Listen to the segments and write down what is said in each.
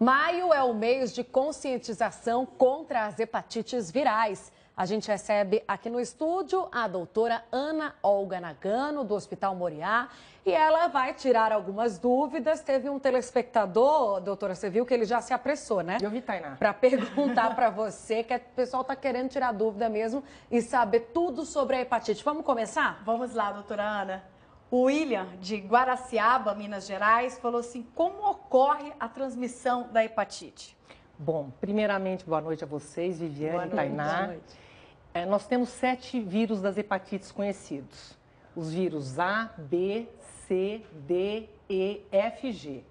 Maio é o mês de conscientização contra as hepatites virais. A gente recebe aqui no estúdio a doutora Ana Olga Nagano, do Hospital Moriá, e ela vai tirar algumas dúvidas. Teve um telespectador, doutora, você viu que ele já se apressou, né? Eu vi, Tainá. Para perguntar para você, que o pessoal está querendo tirar dúvida mesmo e saber tudo sobre a hepatite. Vamos começar? Vamos lá, doutora Ana. O William, de Guaraciaba, Minas Gerais, falou assim, como ocorre a transmissão da hepatite? Bom, primeiramente, boa noite a vocês, Viviane e Tainá. Boa noite. Nós temos 7 vírus das hepatites conhecidos. Os vírus A, B, C, D, E, F e G.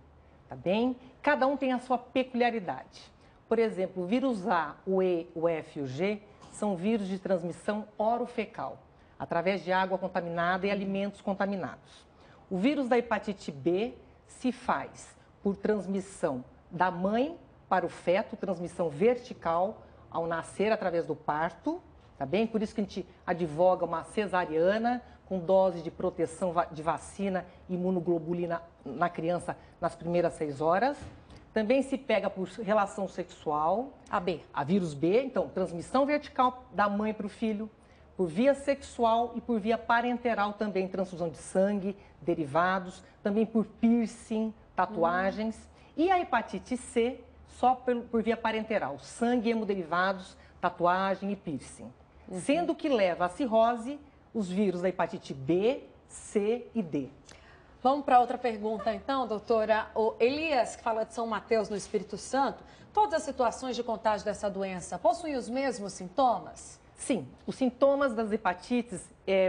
Tá bem? Cada um tem a sua peculiaridade. Por exemplo, o vírus A, o E, o F e o G são vírus de transmissão orofecal, através de água contaminada e alimentos contaminados. O vírus da hepatite B se faz por transmissão da mãe para o feto, transmissão vertical ao nascer através do parto, tá bem? Por isso que a gente advoga uma cesariana com dose de proteção de vacina e imunoglobulina na criança nas primeiras 6 horas. Também se pega por relação sexual. A vírus B, então, transmissão vertical da mãe para o filho, por via sexual e por via parenteral também, transfusão de sangue, derivados, também por piercing, tatuagens. E a hepatite C, só por via parenteral, sangue, hemoderivados, tatuagem e piercing. Sendo que leva à cirrose os vírus da hepatite B, C e D. Vamos para outra pergunta então, doutora. O Elias, que fala de São Mateus, no Espírito Santo, todas as situações de contágio dessa doença possuem os mesmos sintomas? Sim, os sintomas das hepatites,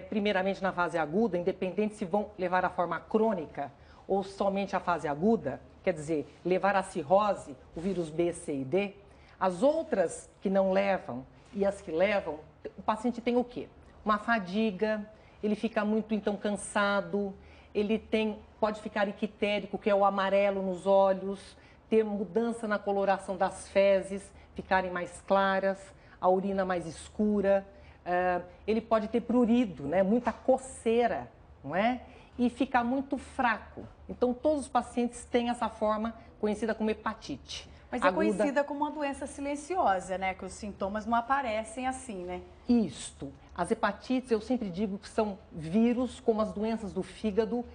primeiramente na fase aguda, independente se vão levar à forma crônica ou somente à fase aguda, quer dizer, levar à cirrose, o vírus B, C e D, as outras que não levam e as que levam, o paciente tem o quê? Uma fadiga, ele fica muito então cansado, ele pode ficar ictérico, que é o amarelo nos olhos, ter mudança na coloração das fezes, ficarem mais claras, a urina mais escura, ele pode ter prurido, né? Muita coceira, não é? E ficar muito fraco. Então, todos os pacientes têm essa forma conhecida como hepatite. Mas é conhecida como uma doença silenciosa, né? Que os sintomas não aparecem assim, né? Isto. As hepatites, eu sempre digo que são vírus, como as doenças do fígado,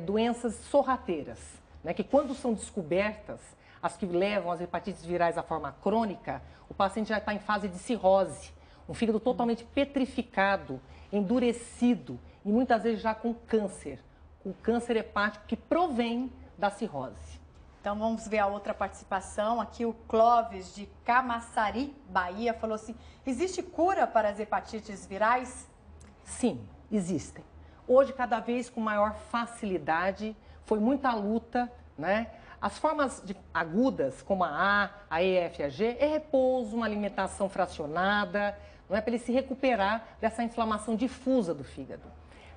doenças sorrateiras, né? Que quando são descobertas, as que levam as hepatites virais à forma crônica, o paciente já está em fase de cirrose, um fígado totalmente petrificado, endurecido e muitas vezes já com câncer, o câncer hepático que provém da cirrose. Então vamos ver a outra participação. Aqui o Clóvis, de Camaçari, Bahia, falou assim, existe cura para as hepatites virais? Sim, existem. Hoje, cada vez com maior facilidade, foi muita luta, né? As formas agudas, como a E, F e a G, é repouso, uma alimentação fracionada, não é, para ele se recuperar dessa inflamação difusa do fígado.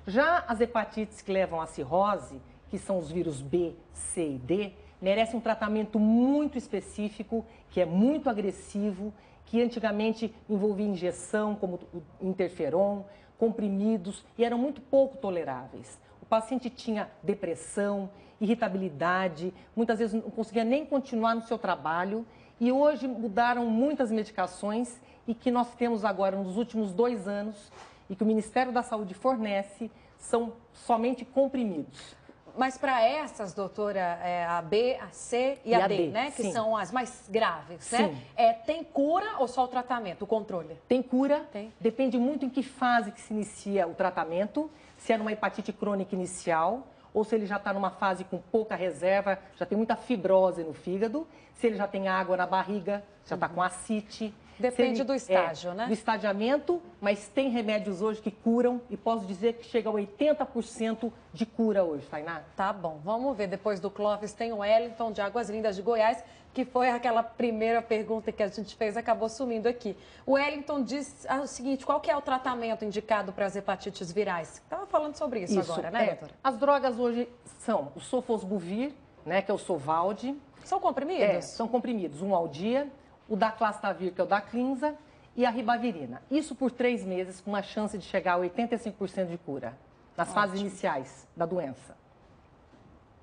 Já as hepatites que levam à cirrose, que são os vírus B, C e D, merecem um tratamento muito específico, que é muito agressivo, que antigamente envolvia injeção, como o interferon, comprimidos, e eram muito pouco toleráveis. O paciente tinha depressão, irritabilidade, muitas vezes não conseguia nem continuar no seu trabalho, e hoje mudaram muitas medicações e que nós temos agora nos últimos 2 anos e que o Ministério da Saúde fornece, são somente comprimidos. Mas para essas, doutora, a B, a C e a D, né? Que sim. são as mais graves, Sim. né? Tem cura ou só o tratamento, o controle? Tem cura, Tem. Depende muito em que fase que se inicia o tratamento, se é numa hepatite crônica inicial, ou se ele já está numa fase com pouca reserva, já tem muita fibrose no fígado, se ele já tem água na barriga, já está com ascite. Depende do estágio, né? Do estadiamento, mas tem remédios hoje que curam e posso dizer que chega a 80% de cura hoje, Tainá. Tá bom, vamos ver. Depois do Clóvis tem o Wellington, de Águas Lindas de Goiás, que foi aquela primeira pergunta que a gente fez, acabou sumindo aqui. O Wellington diz o seguinte, qual que é o tratamento indicado para as hepatites virais? Estava falando sobre isso agora, né, doutora? As drogas hoje são o sofosbuvir, né, que é o Sovaldi. São comprimidos? São comprimidos, um ao dia. O Daclastavir, que é o Daclinza, e a ribavirina. Isso por 3 meses, com uma chance de chegar a 85% de cura, nas fases iniciais da doença.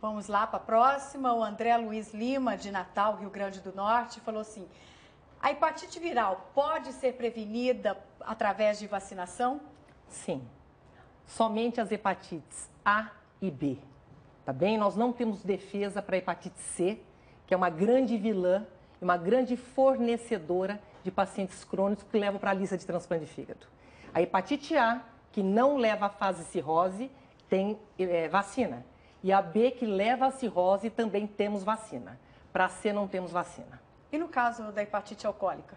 Vamos lá para a próxima. O André Luiz Lima, de Natal, Rio Grande do Norte, falou assim: a hepatite viral pode ser prevenida através de vacinação? Sim. Somente as hepatites A e B. Tá bem? Nós não temos defesa para a hepatite C, que é uma grande vilã e uma grande fornecedora de pacientes crônicos que levam para a lista de transplante de fígado. A hepatite A, que não leva à fase cirrose, tem vacina. E a B, que leva à cirrose, também temos vacina. Para a C, não temos vacina. E no caso da hepatite alcoólica?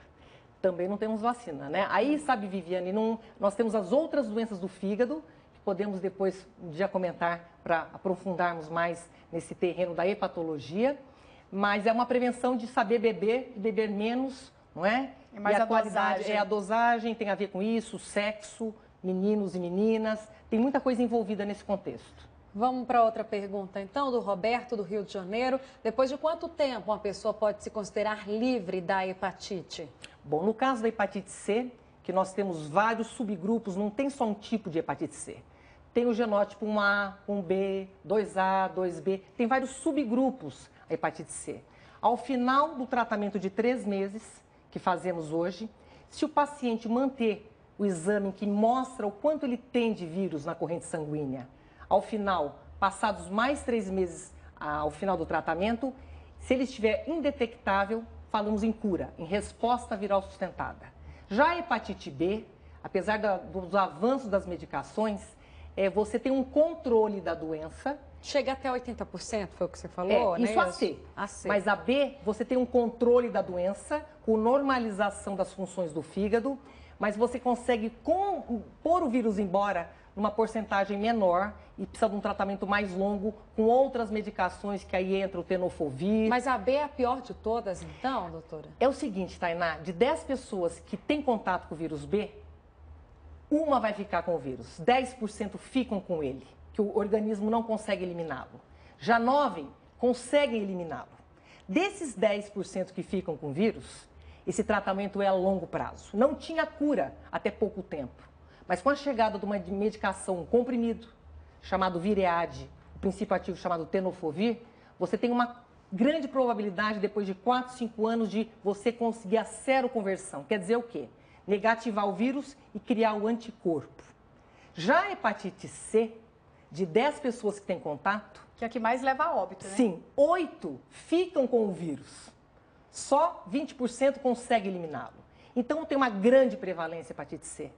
Também não temos vacina, né? Aí, sabe, Viviane, nós temos as outras doenças do fígado, que podemos depois já comentar para aprofundarmos mais nesse terreno da hepatologia, mas é uma prevenção de saber beber e beber menos, não é? É mais e a dosagem. A dosagem tem a ver com isso, sexo, meninos e meninas, tem muita coisa envolvida nesse contexto. Vamos para outra pergunta, então, do Roberto, do Rio de Janeiro. Depois de quanto tempo uma pessoa pode se considerar livre da hepatite? Bom, no caso da hepatite C, que nós temos vários subgrupos, não tem só um tipo de hepatite C. Tem o genótipo 1A, 1B, 2A, 2B, tem vários subgrupos a hepatite C. Ao final do tratamento de 3 meses, que fazemos hoje, se o paciente manter o exame que mostra o quanto ele tem de vírus na corrente sanguínea, ao final, passados mais 3 meses ao final do tratamento, se ele estiver indetectável, falamos em cura, em resposta viral sustentada. Já a hepatite B, apesar dos avanços das medicações, você tem um controle da doença. Chega até 80%, foi o que você falou, né? Isso a C. Mas a B, você tem um controle da doença, com normalização das funções do fígado, mas você consegue pôr o vírus embora numa porcentagem menor e precisa de um tratamento mais longo com outras medicações, que aí entra o tenofovir. Mas a B é a pior de todas, então, doutora? É o seguinte, Tainá, de 10 pessoas que têm contato com o vírus B, uma vai ficar com o vírus, 10% ficam com ele, que o organismo não consegue eliminá-lo. Já 9 conseguem eliminá-lo. Desses 10% que ficam com o vírus, esse tratamento é a longo prazo. Não tinha cura até pouco tempo. Mas com a chegada de uma medicação, um comprimido, chamado Viread, o princípio ativo chamado tenofovir, você tem uma grande probabilidade, depois de 4, 5 anos, de você conseguir a seroconversão. Quer dizer o quê? Negativar o vírus e criar o anticorpo. Já a hepatite C, de 10 pessoas que têm contato... Que é a que mais leva a óbito, né? Sim, 8 ficam com o vírus. Só 20% consegue eliminá-lo. Então, tem uma grande prevalência hepatite C.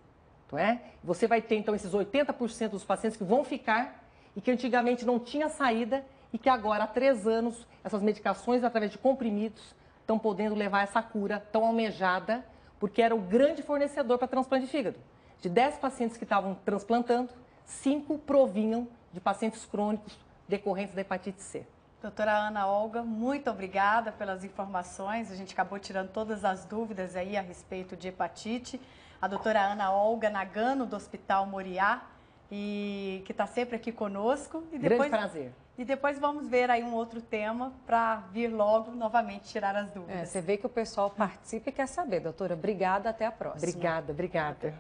Não é? Você vai ter, então, esses 80% dos pacientes que vão ficar e que antigamente não tinha saída e que agora, há 3 anos, essas medicações, através de comprimidos, estão podendo levar essa cura tão almejada, porque era o grande fornecedor para transplante de fígado. De 10 pacientes que estavam transplantando, 5 provinham de pacientes crônicos decorrentes da hepatite C. Doutora Ana Olga, muito obrigada pelas informações. A gente acabou tirando todas as dúvidas aí a respeito de hepatite. A doutora Ana Olga Nagano, do Hospital Moriá, e que está sempre aqui conosco. E depois, grande prazer. E depois vamos ver aí um outro tema para vir logo novamente tirar as dúvidas. Você vê que o pessoal participa e quer saber, doutora. Obrigada, até a próxima. Obrigada.